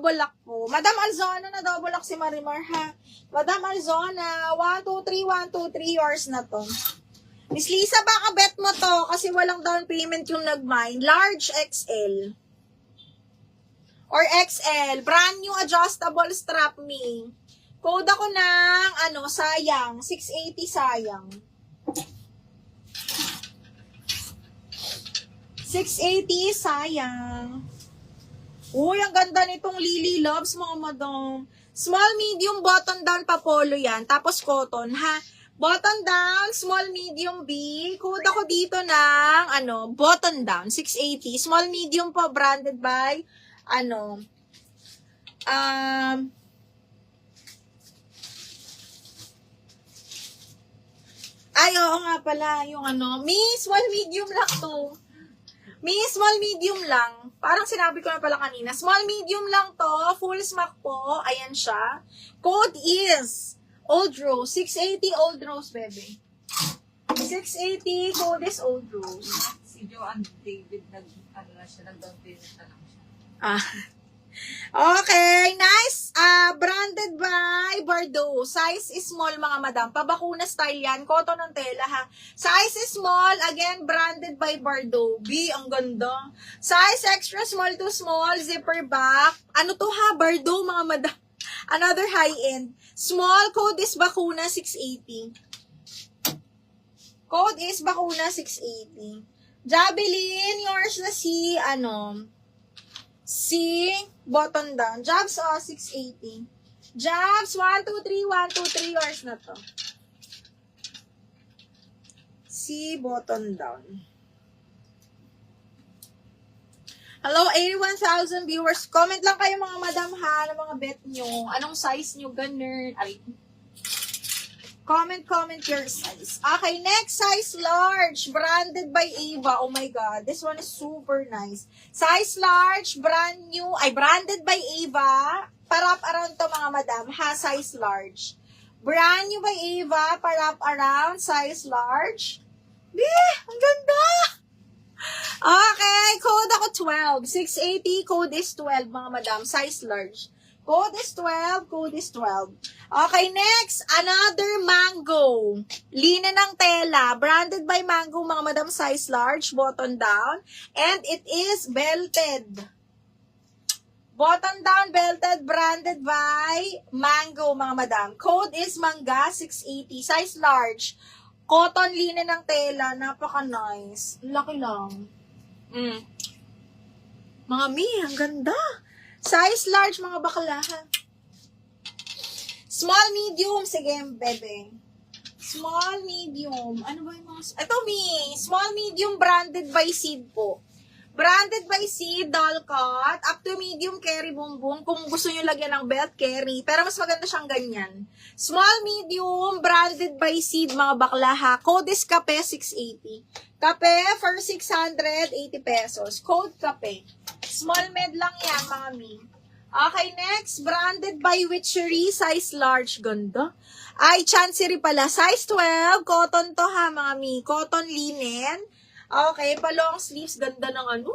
double lock po. Madam Alzona, na double lock si Marimar, ha? Madam Alzona, 1, 2, 3, 1, 2, 3, yours na to. Miss Lisa, baka bet mo to kasi walang down payment yung nag-mine. Large XL. Or XL. Brand new adjustable strap me. Code ako ng, sayang. 680 sayang. 680 sayang. Uy, ang ganda nitong Lily Loves, mga madam. Small, medium, button down, papolo yan. Tapos cotton, ha? Button down, small, medium, B. Code ako dito ng, button down, 680. Small, medium po, branded by, ay, oo nga pala, yung small, medium lang to. Small, medium lang. Parang sinabi ko na pala kanina. Small, medium lang to. Full smack po. Ayan siya. Code is Old Rose. 680 Old Rose, baby. 680. Code is Old Rose. Si Joanne David, nag-down payment na lang siya. Okay. Nice. Branded by Bordeaux. Size is small, mga madam. Pabakuna style yan. Cotton ng tela, ha. Size is small. Again, branded by Bordeaux. B, ang ganda. Size extra small to small. Zipper back. Ano to, ha? Bordeaux, mga madam. Another high-end. Small. Code is Bakuna 680. Code is Bakuna 680. Javelin, yours na si button down. Jobs, 680. Jobs, 1, 2, 3, 1, 2, 3, yours na to. Si button down. Hello, 81,000 viewers. Comment lang kayo, mga madam, ha, ng mga bet nyo. Anong size nyo, ganun. Ay. Comment your size. Okay, next, size large. Branded by Ava. Oh my God. This one is super nice. Size large, branded by Ava. Parap around to, mga madam. Ha, size large. Brand new by Ava. Parap around, size large. Ang ganda! Okay, code ako 12. 680, code is 12, mga madam. Size large. Code is 12, code is 12. Okay, next, another mango. Lina ng tela, branded by Mango, mga madam, size large, button down, and it is belted. Button down, belted, branded by Mango, mga madam. Code is Mangga 680, size large. Cotton lina ng tela, napaka-nice. Laki lang. Mga ang ganda. Size large, mga bakla, ha. Small, medium. Sige, bebe. Small, medium. Ano ba yung mga... Ito, small, medium, branded by Seed po. Branded by Seed, doll cut. Up to medium, carry, boom, boom. Kung gusto nyo lagyan ng belt, carry. Pero mas maganda siyang ganyan. Small, medium, branded by Seed, mga bakla, ha. Code is Kape, 680. Kape for 680 pesos. Code Kape. Small med lang yan, mga Okay, next. Branded by Witchery. Size large. Ganda. Ay, Chancery pala. Size 12. Cotton to, ha, mga Cotton linen. Okay, pa long sleeves. Ganda ng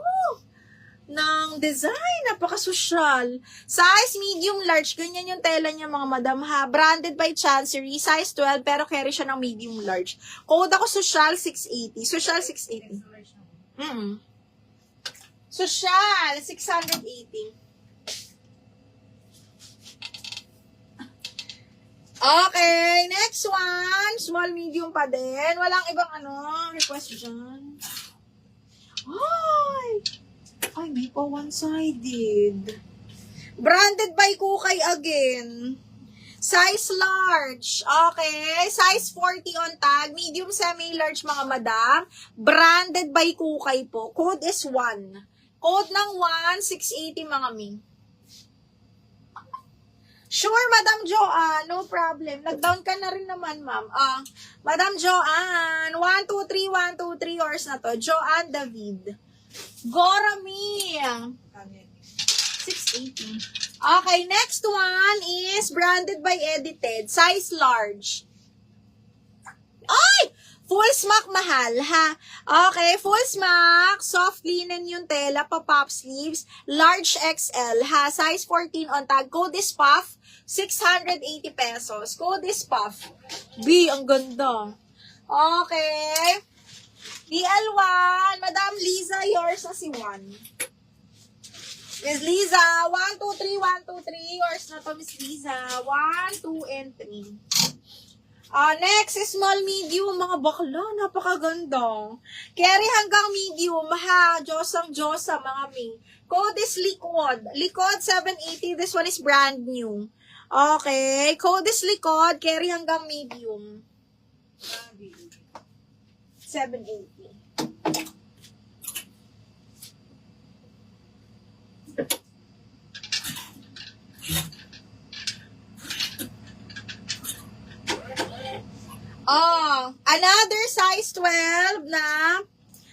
ng design. Napaka-social. Size medium large. Ganyan yung tela niya, mga madam, ha. Branded by Chancery. Size 12, pero carry siya ng medium large. Code ako Social 680. Social 680. Social 680. Okay, next one. Small, medium pa din. Walang ibang request dyan. Ay, may pa one-sided. Branded by Kukay again. Size large. Okay, size 40 on tag. Medium, semi-large, mga madam. Branded by Kukay po. Code is 1. Code ng 1, 680, mga Sure, Madam Joanne. No problem. Nag-down ka na rin naman, ma'am. Madam Joanne. 1, 2, 3, 1, 2, 3 yours na to. Joanne David. Gorami. 680. Okay, next one is branded by Edited. Size large. Ay! Full smock mahal, ha? Okay, full smock, soft linen yung tela, pa-pop sleeves, large XL, ha? Size 14 on tag. Code is puff, 680 pesos. Code is puff. B, ang ganda. Okay. DL1, Madam Liza, yours na si Juan. Miss Liza, 1, 2, 3, 1, 2, 3. Yours na to, Miss Liza. 1, 2, and 3. Next is small, medium. Mga bakla, napakaganda. Carry hanggang medium, ha? Diyosang Diyosa, mga mi. Code is Likod. Likod 780. This one is brand new. Okay. Code is Likod. Carry hanggang medium. 780. Another size 12 na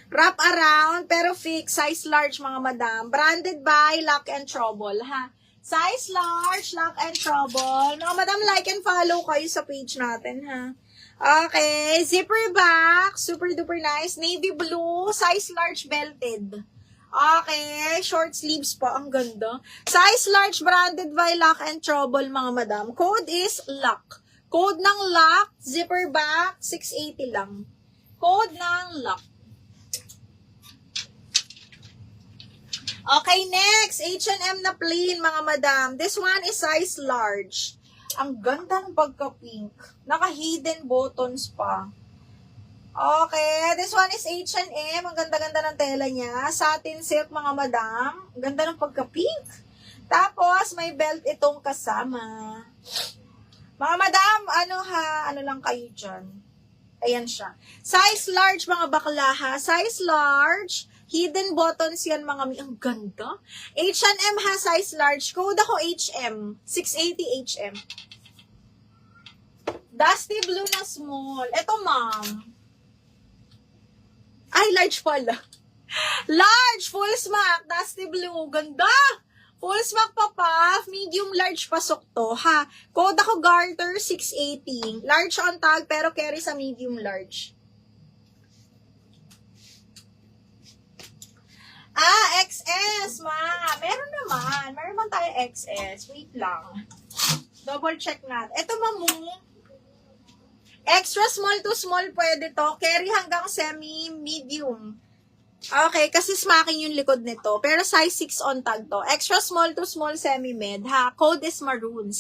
wrap around pero fix, size large mga madam. Branded by Lock and Trouble, ha? Size large, Lock and Trouble. Mga madam, like and follow kayo sa page natin, ha? Okay, zipper back, super duper nice. Navy blue, size large belted. Okay, short sleeves pa, ang ganda. Size large, branded by Lock and Trouble, mga madam. Code is LOCK. Code ng lock, zipper back, 680 lang. Code ng lock. Okay, next, H&M na plain, mga madam. This one is size large. Ang ganda ng pagka-pink. Naka-hidden buttons pa. Okay, this one is H&M. Ang ganda-ganda ng tela niya. Satin silk, mga madam. Ang ganda ng pagka-pink. Tapos, may belt itong kasama. Mga madam, ano lang kayo dyan? Ayan siya. Size large, mga bakla, ha? Size large. Hidden buttons yan, mga mi. Ang ganda. H&M, ha? Size large. Code ako HM. 680 HM. Dusty blue na small. Ito, ma'am. Ay, large pala. Large, full smack. Dusty blue. Ganda. Full smack pa puff, medium large pasok to, ha? Code ako garter, 680. Large on tag, pero carry sa medium large. XS, ma. Meron naman. Meron man tayo XS. Wait lang. Double check natin. Ito, mamu. Extra small to small pwede to. Carry hanggang semi-medium. Okay, kasi smacking yung likod nito. Pero size 6 on tag to. Extra small to small semi-med, ha? Code is maroon.